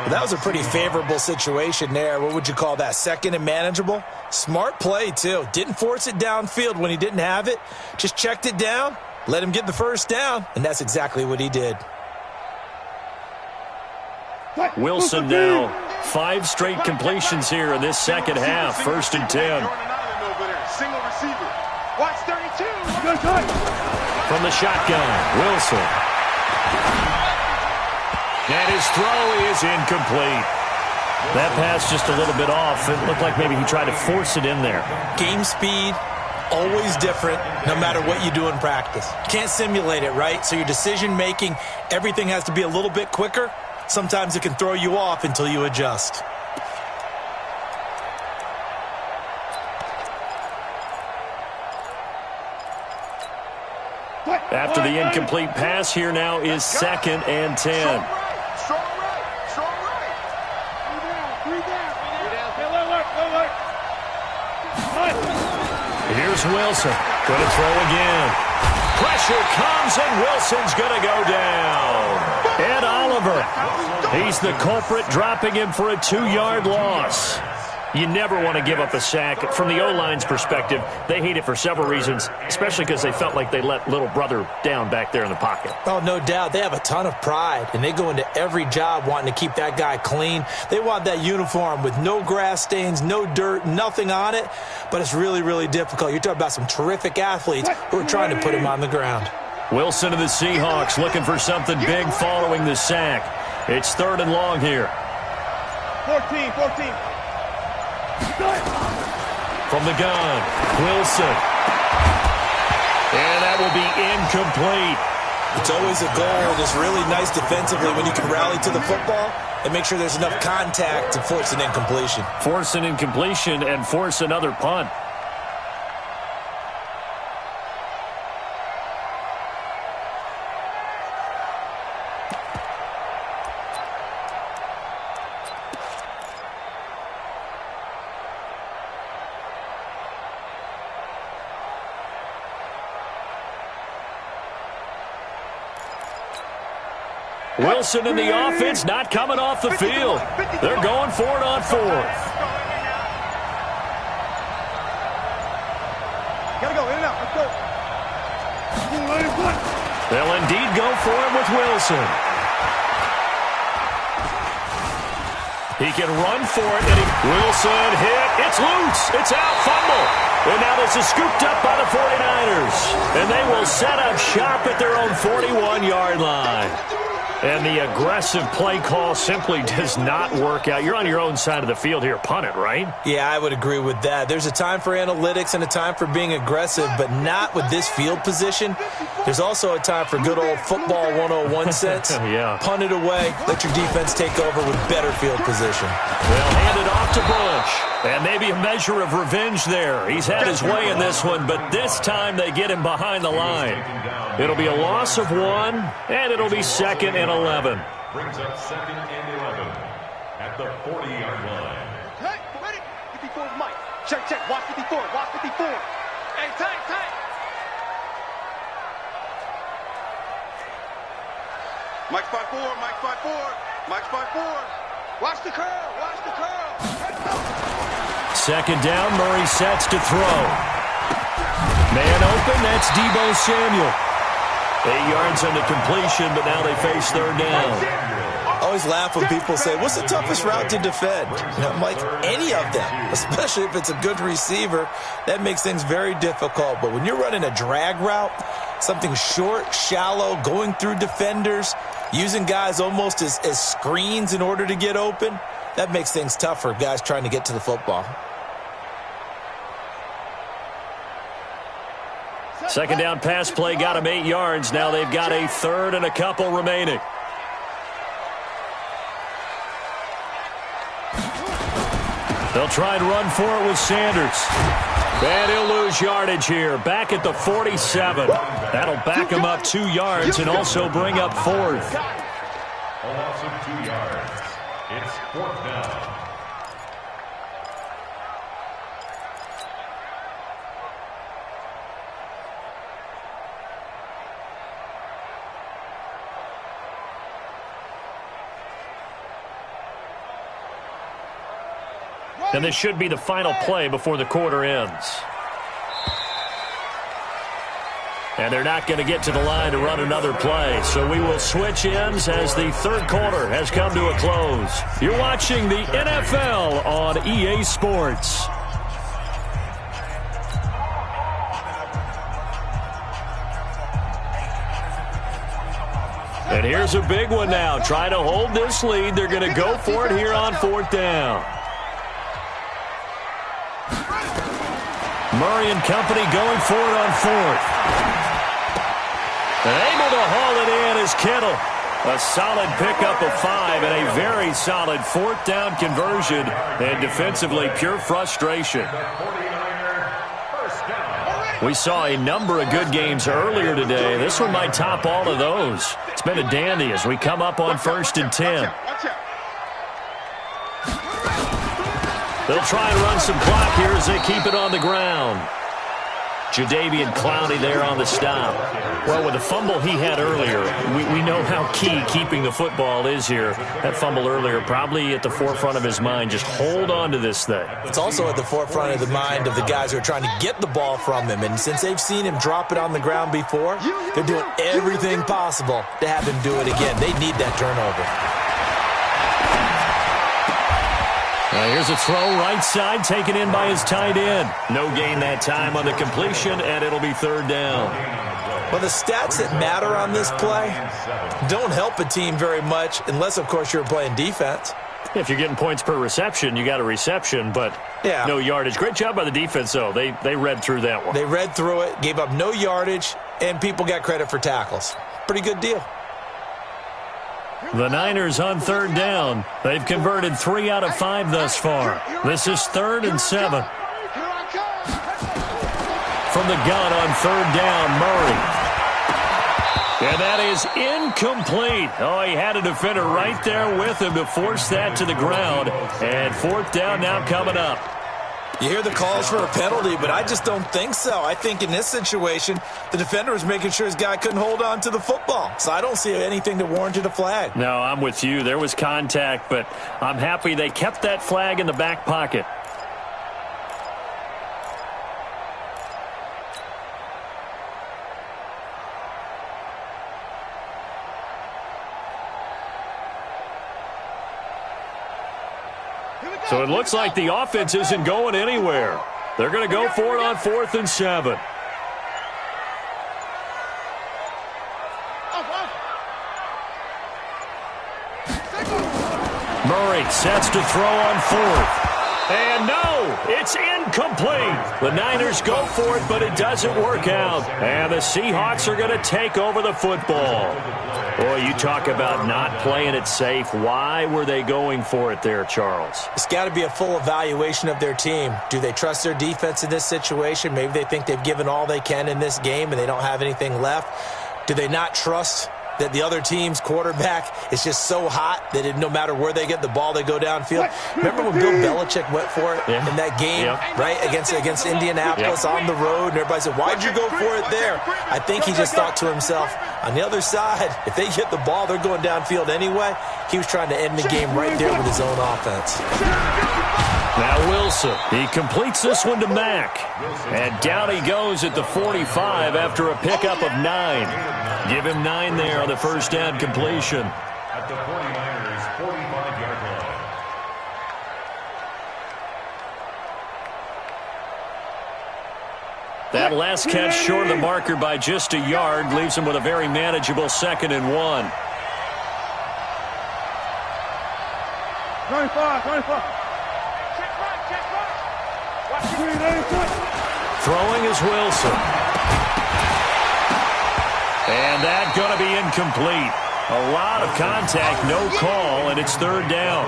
That was a pretty favorable situation there. What would you call that? Second and manageable? Smart play, too. Didn't force it downfield when he didn't have it. Just checked it down, let him get the first down, and that's exactly what he did. Wilson now 5 straight completions here in this second half. 1st and 10. Single receiver. Watch 32. From the shotgun, Wilson. And his throw is incomplete. That pass just a little bit off. It looked like maybe he tried to force it in there. Game speed, always different, no matter what you do in practice. Can't simulate it, right? So your decision-making, everything has to be a little bit quicker. Sometimes it can throw you off until you adjust. After the incomplete pass, here now is 2nd and 10. Strong right. Here's Wilson. Going to throw again. Pressure comes, and Wilson's going to go down. Ed Oliver, he's the culprit, dropping him for a 2-yard loss. You never want to give up a sack. From the O-line's perspective, they hate it for several reasons, especially because they felt like they let little brother down back there in the pocket. Oh, no doubt. They have a ton of pride, and they go into every job wanting to keep that guy clean. They want that uniform with no grass stains, no dirt, nothing on it, but it's really, really difficult. You're talking about some terrific athletes who are trying to put him on the ground. Wilson and the Seahawks looking for something big following the sack. It's 3rd and long here. 14. From the gun, Wilson. And that will be incomplete. It's always a goal. It's really nice defensively when you can rally to the football and make sure there's enough contact to force an incompletion. Force an incompletion and force another punt. Wilson in the offense not coming off the field. They're going for it on 4th. Gotta go, in and out, let's go. They'll indeed go for it with Wilson. He can run for it, and Wilson hit. It's loose. It's out, fumble. And now this is scooped up by the 49ers. And they will set up shop at their own 41-yard line. And the aggressive play call simply does not work out. You're on your own side of the field here. Punt it, right? Yeah, I would agree with that. There's a time for analytics and a time for being aggressive, but not with this field position. There's also a time for good old football 101 sense. Yeah. Punt it away. Let your defense take over with better field position. They'll hand it off to Bush. And maybe a measure of revenge there. He's had his way in this one, but this time they get him behind the line. It'll be a loss of 1, and it'll be 2nd and 11. Brings up 2nd and 11 at the 40-yard line. Hey, ready? 54 is Mike. Check, check. Watch 54. Watch 54. Hey, tight, tight. Mike's 5-4. Mike's 5-4. Mike's 5-4. Watch the curl. Watch the curl. 2nd down, Murray sets to throw. Man open, that's Deebo Samuel. 8 yards on the completion, but now they face 3rd down. I always laugh when people say, what's the toughest route to defend? And I'm like, any of them, especially if it's a good receiver. That makes things very difficult. But when you're running a drag route, something short, shallow, going through defenders, using guys almost as screens in order to get open, that makes things tough for guys trying to get to the football. 2nd down pass play got him 8 yards. Now they've got a 3rd and a couple remaining. They'll try and run for it with Sanders. And he'll lose yardage here. Back at the 47. That'll back him up 2 yards and also bring up 4th. A loss of 2 yards. It's 4th down. And this should be the final play before the quarter ends. And they're not going to get to the line to run another play. So we will switch ends as the 3rd quarter has come to a close. You're watching the NFL on EA Sports. And here's a big one now. Trying to hold this lead. They're going to go for it here on 4th down. Murray and company going for it on 4th. And able to haul it in is Kittle. A solid pickup of 5 and a very solid 4th down conversion. And defensively, pure frustration. We saw a number of good games earlier today. This one might top all of those. It's been a dandy as we come up on 1st and 10. They'll try and run some clock here as they keep it on the ground. Jadeveon Clowney there on the stop. Well, with the fumble he had earlier, we know how key keeping the football is here. That fumble earlier probably at the forefront of his mind. Just hold on to this thing. It's also at the forefront of the mind of the guys who are trying to get the ball from him. And since they've seen him drop it on the ground before, they're doing everything possible to have him do it again. They need that turnover. Here's a throw right side taken in by his tight end. No gain that time on the completion, and it'll be 3rd down. Well, the stats that matter on this play don't help a team very much unless, of course, you're playing defense. If you're getting points per reception, you got a reception, but no yardage. Great job by the defense, though. They read through that one. They read through it, gave up no yardage, and people got credit for tackles. Pretty good deal. The Niners on 3rd down. They've converted 3 out of 5 thus far. This is 3rd and 7. From the gun on 3rd down, Murray. And that is incomplete. Oh, he had a defender right there with him to force that to the ground. And 4th down now coming up. You hear the calls for a penalty, but I just don't think so. I think in this situation, the defender was making sure his guy couldn't hold on to the football. So I don't see anything that warranted a flag. No, I'm with you. There was contact, but I'm happy they kept that flag in the back pocket. So it looks like the offense isn't going anywhere. They're going to go for it on 4th and 7. Murray sets to throw on 4th. And no, it's incomplete. The Niners go for it, but it doesn't work out. And the Seahawks are going to take over the football. Boy, you talk about not playing it safe. Why were they going for it there, Charles? It's got to be a full evaluation of their team. Do they trust their defense in this situation? Maybe they think they've given all they can in this game and they don't have anything left. Do they not trust that the other team's quarterback is just so hot that no matter where they get the ball, they go downfield? Remember when Bill Belichick went for it in that game, right, against Indianapolis on the road, and everybody said, why'd you go for it there? I think he just thought to himself, on the other side, if they get the ball, they're going downfield anyway. He was trying to end the game right there with his own offense. Now Wilson, he completes this one to Mack. And down he goes at the 45 after a pickup of 9. Give him 9 there on the first down completion. At the 49ers' 45-yard line. That last catch short of the marker by just a yard leaves him with a very manageable 2nd and 1. 25. Throwing is Wilson. And that's going to be incomplete. A lot of contact, no call, and it's 3rd down.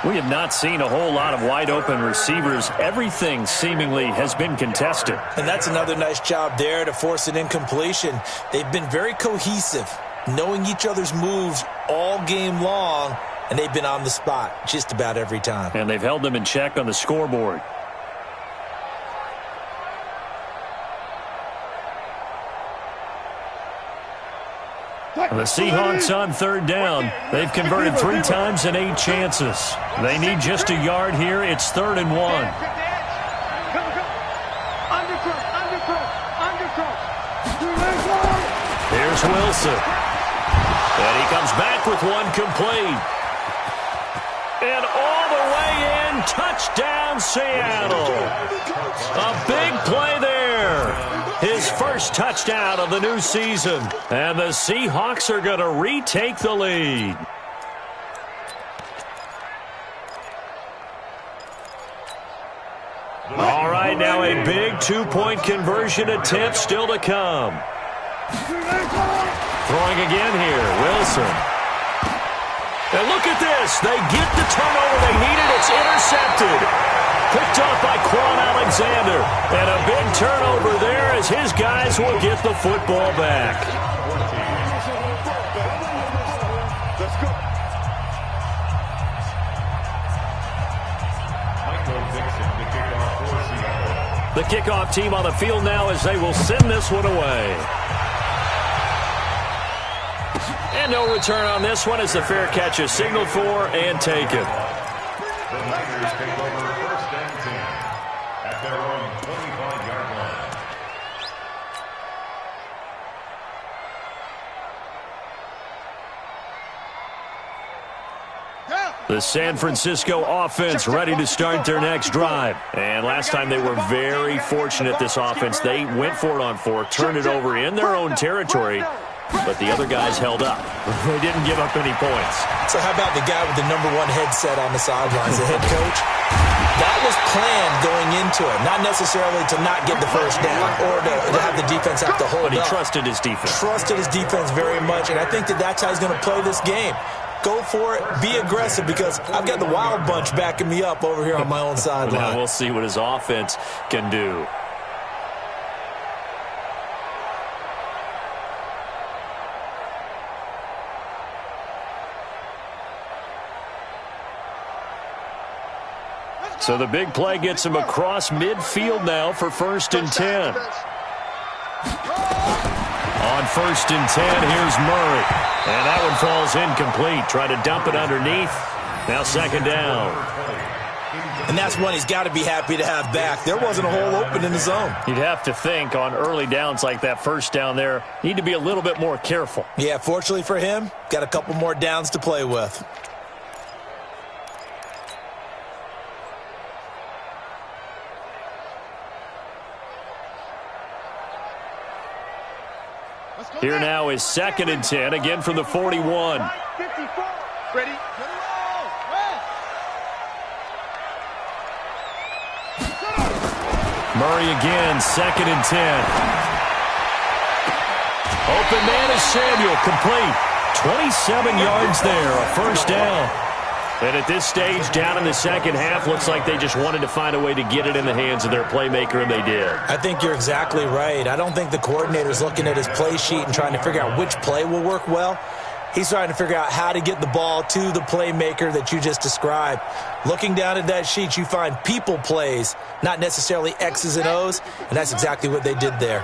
We have not seen a whole lot of wide-open receivers. Everything seemingly has been contested. And that's another nice job there to force an incompletion. They've been very cohesive, knowing each other's moves all game long, and they've been on the spot just about every time. And they've held them in check on the scoreboard. The Seahawks on 3rd down. They've converted 3 times in 8 chances. They need just a yard here. It's 3rd and 1. Here's Wilson. And he comes back with one complete. And all the way in, touchdown Seattle. A big play there. His first touchdown of the new season. And the Seahawks are going to retake the lead. All right, now a big 2-point conversion attempt still to come. Throwing again here, Wilson. And look at this. They get the turnover they needed. It's intercepted. Picked off by Quan Alexander. And a big turnover there as his guys will get the football back. The kickoff team on the field now as they will send this one away. And no return on this one as the fair catch is signaled for and taken. The Niners take over 1st and 10 at their own 25-yard line. The San Francisco offense ready to start their next drive. And last time they were very fortunate, this offense. They went for it on 4, turned it over in their own territory, but the other guys held up. They didn't give up any points. So how about the guy with the #1 headset on the sidelines, the head coach? That was planned going into it, not necessarily to not get the first down or to have the defense have to hold up. But he trusted his defense. Trusted his defense very much, and I think that's how he's going to play this game. Go for it, be aggressive, because I've got the Wild Bunch backing me up over here on my own sideline. Now we'll see what his offense can do. So the big play gets him across midfield now for 1st and 10. On 1st and 10, here's Murray. And that one falls incomplete. Try to dump it underneath. Now 2nd down. And that's one he's got to be happy to have back. There wasn't a hole open in the zone. You'd have to think on early downs like that 1st down there, need to be a little bit more careful. Yeah, fortunately for him, got a couple more downs to play with. Here now is 2nd and 10, again from the 41. 54. Ready? Murray again, 2nd and 10. Open man is Samuel, complete. 27 yards there, a first down. And at this stage, down in the second half, looks like they just wanted to find a way to get it in the hands of their playmaker, and they did. I think you're exactly right. I don't think the coordinator's looking at his play sheet and trying to figure out which play will work well. He's trying to figure out how to get the ball to the playmaker that you just described. Looking down at that sheet, you find people plays, not necessarily X's and O's, and that's exactly what they did there.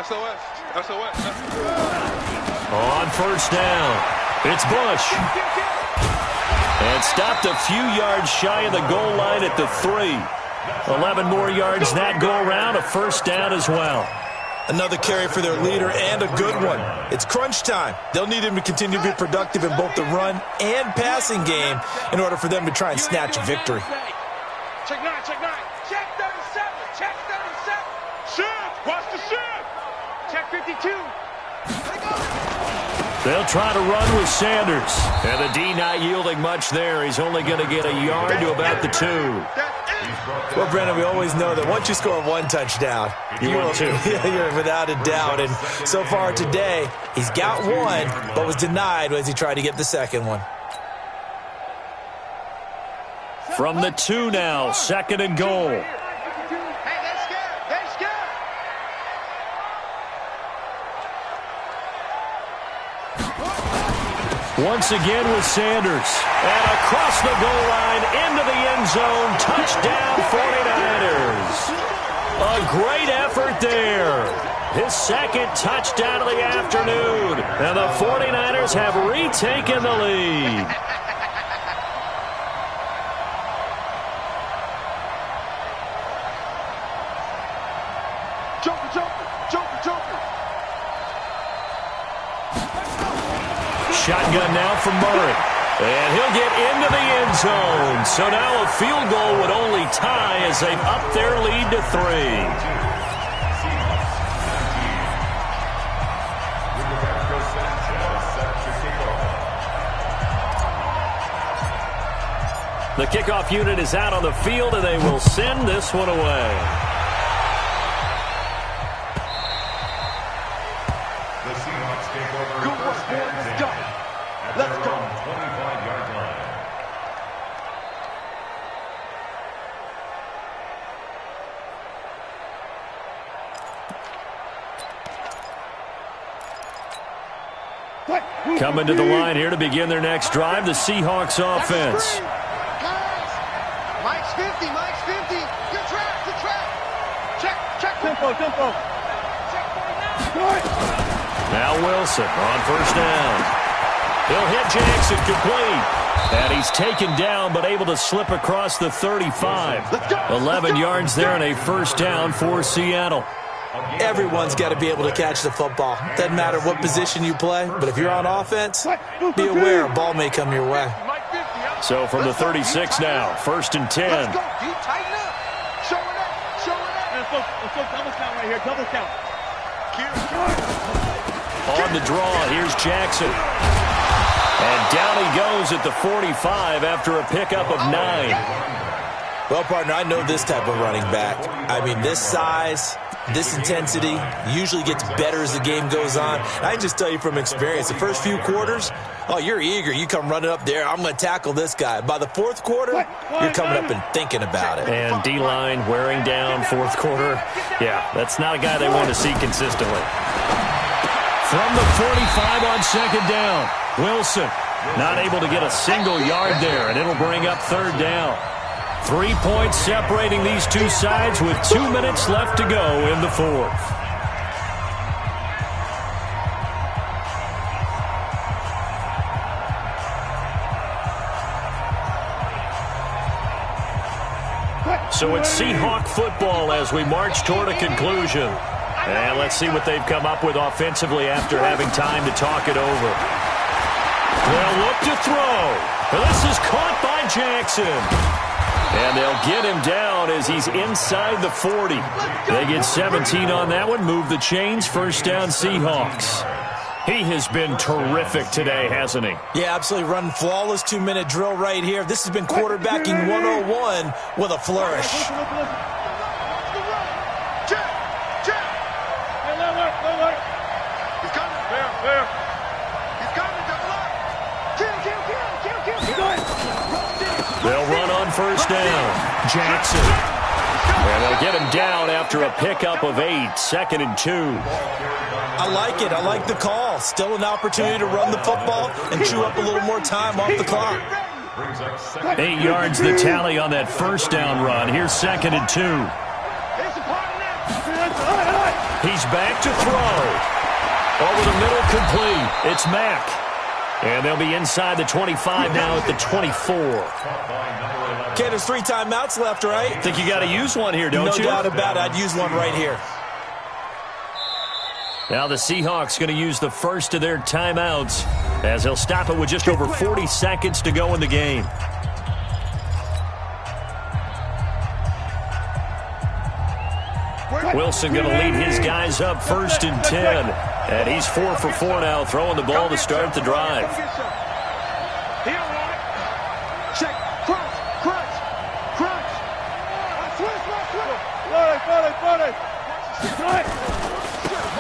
SOS. On first down, it's Bush. And stopped a few yards shy of the goal line at the 3. 11 more yards that go around, a first down as well. Another carry for their leader and a good one. It's crunch time. They'll need him to continue to be productive in both the run and passing game in order for them to try and snatch a victory. Check 9. Check 37. Check 37. Shift. Watch the shift. Check 52. They'll try to run with Sanders. And the D not yielding much there. He's only going to get a yard to about the 2. Well, Brennan, we always know that once you score one touchdown, you're 2. You're without a doubt. And so far today, he's got one, but was denied as he tried to get the second one. From the 2 now, 2nd and goal. Once again with Sanders. And across the goal line, into the end zone. Touchdown, 49ers. A great effort there. His 2nd touchdown of the afternoon. And the 49ers have retaken the lead. Joker. Shotgun now from Murray. And he'll get into the end zone. So now a field goal would only tie as they've upped their lead to 3. The kickoff unit is out on the field, and they will send this one away. The Seahawks take over first and 10. Let's go. 25-yard line. Coming to the line here to begin their next drive, the Seahawks offense. Mike's 50. Good trap. Check. Tempo. Now Wilson on first down. He'll hit Jackson complete. And he's taken down but able to slip across the 35. 11 yards there and a first down for Seattle. Everyone's got to be able to catch the football. Doesn't matter what position you play, but if you're on offense, be aware a ball may come your way. So from the 36 now, first and 10. Let's go, D. Tighten up. Show it up. Let's go double count right here. Double count. On the draw, here's Jackson. And down he goes at the 45 after a pickup of 9. Well, partner, I know this type of running back. I mean, this size, this intensity usually gets better as the game goes on. I can just tell you from experience, the first few quarters, oh, you're eager. You come running up there, I'm going to tackle this guy. By the fourth quarter, you're coming up and thinking about it. And D-line wearing down fourth quarter. Yeah, that's not a guy they want to see consistently. From the 45 on second down, Wilson not able to get a single yard there, and it'll bring up third down. 3 points separating these two sides with 2 minutes left to go in the fourth. So it's Seahawk football as we march toward a conclusion. And let's see what they've come up with offensively after having time to talk it over. They'll look to throw. This is caught by Jackson. And they'll get him down as he's inside the 40. They get 17 on that one, move the chains, first down Seahawks. He has been terrific today, hasn't he? Yeah, absolutely. Running flawless 2-minute drill right here. This has been quarterbacking 101 with a flourish. They'll run on first down. Jackson. And they'll get him down after a pickup of 8, 2nd and 2. I like it. I like the call. Still an opportunity to run the football and chew up a little more time off the clock. 8 yards the tally on that first down run. Here's 2nd and 2. He's back to throw. Over the middle, complete. It's Mack. And they'll be inside the 25 now at the 24. Okay, there's 3 timeouts left, right? Think you got to use one here, don't you? No doubt about it. I'd use one right here. Now the Seahawks going to use the first of their timeouts as they'll stop it with just over 40 seconds to go in the game. Wilson going to lead his guys up 1st and 10. And he's 4 for 4 now, throwing the ball to start the drive. Check, crunch.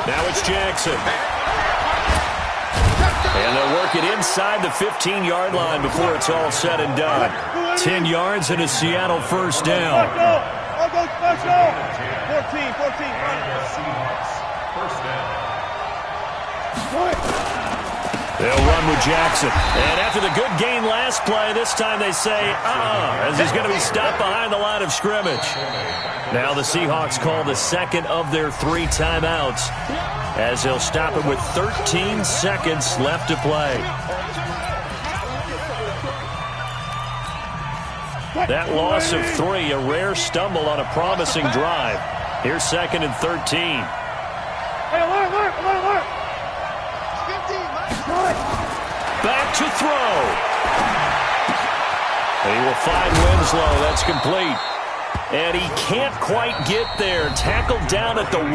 Now it's Jackson. And they'll work it inside the 15-yard line before it's all said and done. 10 yards and a Seattle first down. Let's go. 14. First down. They'll run with Jackson. And after the good gain last play, this time they say, as he's going to be stopped behind the line of scrimmage. Now the Seahawks call the second of their 3 timeouts as they'll stop it with 13 seconds left to play. That loss of 3, a rare stumble on a promising drive. Here's 2nd and 13. Hey, alert. Back to throw. And he will find Winslow. That's complete. And he can't quite get there. Tackled down at the 1.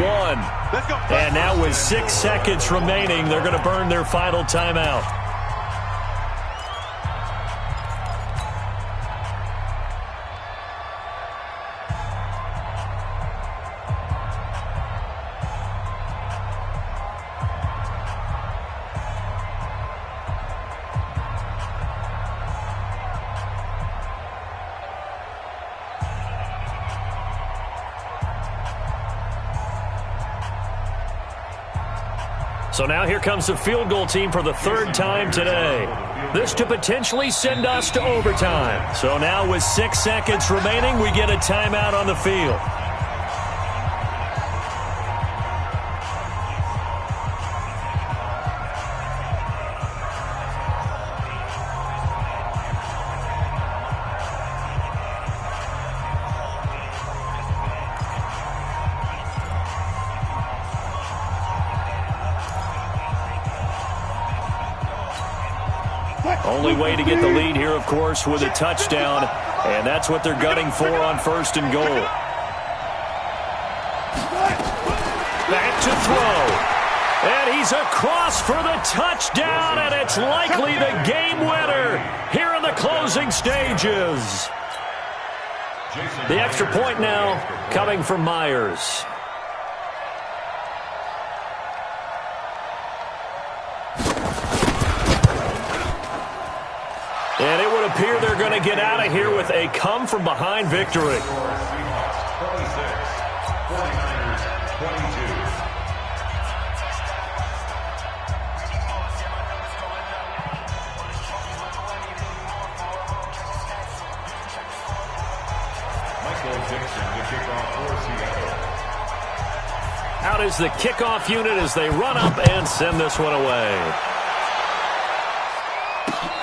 And now with 6 seconds remaining, they're going to burn their final timeout. So now here comes the field goal team for the 3rd time today. This to potentially send us to overtime. So now with 6 seconds remaining, we get a timeout on the field. Only way to get the lead here, of course, with a touchdown, and that's what they're gunning for on 1st and goal. Back to throw, and he's across for the touchdown, and it's likely the game winner here in the closing stages. The extra point now coming from Myers. And it would appear they're going to get out of here with a come-from-behind victory. Seahawks 26, 49ers 22. Michael Dixon, the kickoff for Seattle. Out is the kickoff unit as they run up and send this one away.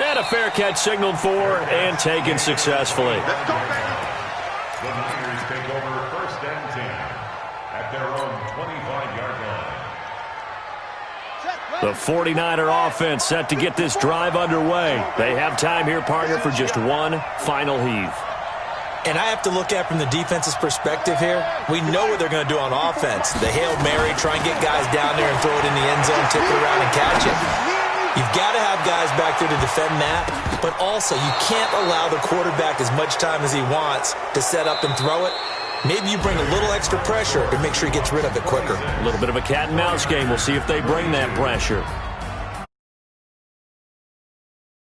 And a fair catch signaled for and taken successfully. The Niners take over 1st and 10 at their own 25-yard line. The 49er offense set to get this drive underway. They have time here, partner, for just one final heave. And I have to look at from the defense's perspective here. We know what they're going to do on offense. The Hail Mary, try and get guys down there and throw it in the end zone, tip it around and catch it. You've got to have guys back there to defend that, but also you can't allow the quarterback as much time as he wants to set up and throw it. Maybe you bring a little extra pressure to make sure he gets rid of it quicker. A little bit of a cat and mouse game. We'll see if they bring that pressure.